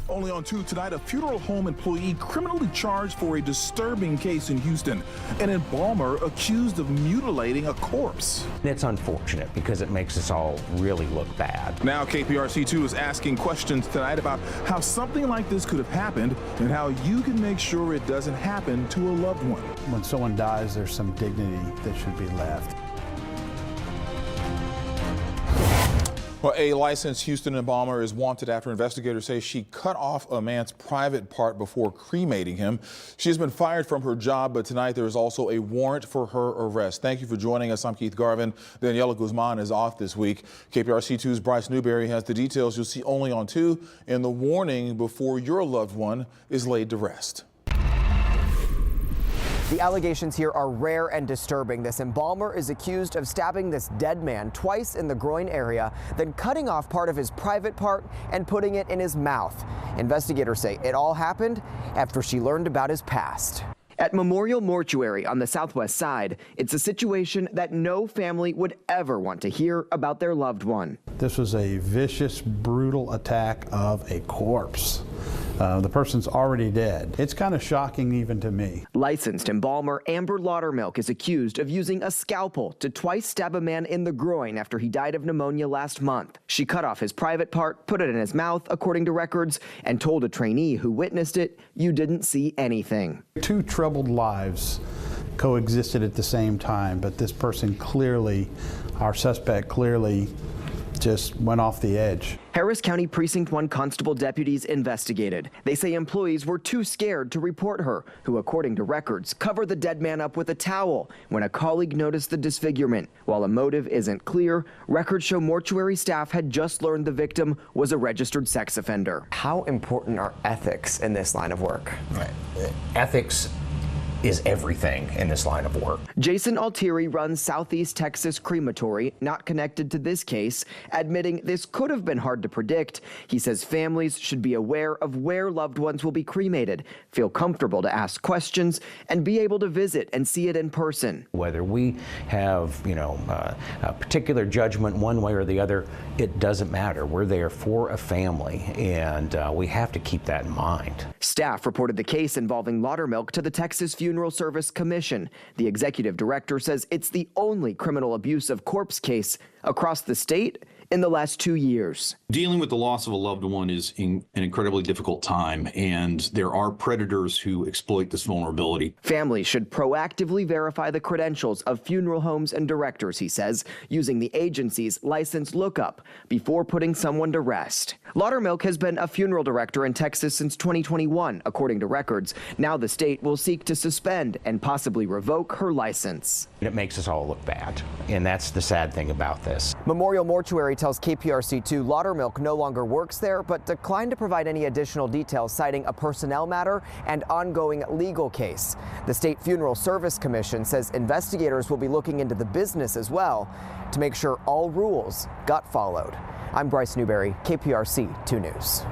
Only on 2 tonight, a funeral home employee criminally charged for a disturbing case in Houston. An embalmer accused of mutilating a corpse. It's unfortunate because it makes us all really look bad. Now KPRC2 is asking questions tonight about how something like this could have happened and how you can make sure it doesn't happen to a loved one. When someone dies, there's some dignity that should be left. Well, a licensed Houston embalmer is wanted after investigators say she cut off a man's private part before cremating him. She has been fired from her job, but tonight there is also a warrant for her arrest. Thank you for joining us. I'm Keith Garvin. Daniela Guzman is off this week. KPRC2's Bryce Newberry has the details you'll see only on 2 and the warning before your loved one is laid to rest. The allegations here are rare and disturbing. This embalmer is accused of stabbing this dead man twice in the groin area, then cutting off part of his private part and putting it in his mouth. Investigators say it all happened after she learned about his past. At Memorial Mortuary on the southwest side, it's a situation that no family would ever want to hear about their loved one. This was a vicious, brutal attack of a corpse. The person's already dead. It's kind of shocking even to me. Licensed embalmer Amber Laudermilk is accused of using a scalpel to twice stab a man in the groin after he died of pneumonia last month. She cut off his private part, put it in his mouth, according to records, and told a trainee who witnessed it, "You didn't see anything." 2 troubled lives coexisted at the same time, but this person clearly, our suspect clearly, just went off the edge. Harris County Precinct 1 constable deputies investigated. They say employees were too scared to report her, who, according to records, covered the dead man up with a towel when a colleague noticed the disfigurement. While a motive isn't clear, records show mortuary staff had just learned the victim was a registered sex offender. How important are ethics in this line of work? Right. Ethics is everything in this line of work. Jason Altieri runs Southeast Texas Crematory, not connected to this case, admitting this could have been hard to predict. He says families should be aware of where loved ones will be cremated, feel comfortable to ask questions, and be able to visit and see it in person. Whether we have, a particular judgment one way or the other, it doesn't matter. We're there for a family, and we have to keep that in mind. Staff reported the case involving Laudermilk to the Texas Funeral Service Commission. The executive director says it's the only criminal abuse of corpse case across the state in the last 2 years. Dealing with the loss of a loved one is an incredibly difficult time, and there are predators who exploit this vulnerability. Families should proactively verify the credentials of funeral homes and directors, he says, using the agency's license lookup before putting someone to rest. Laudermilk has been a funeral director in Texas since 2021, according to records. Now the state will seek to suspend and possibly revoke her license. It makes us all look bad, and that's the sad thing about this. Memorial Mortuary tells KPRC2 Laudermilk no longer works there, but declined to provide any additional details, citing a personnel matter and ongoing legal case. The State Funeral Service Commission says investigators will be looking into the business as well to make sure all rules got followed. I'm Bryce Newberry, KPRC 2 News.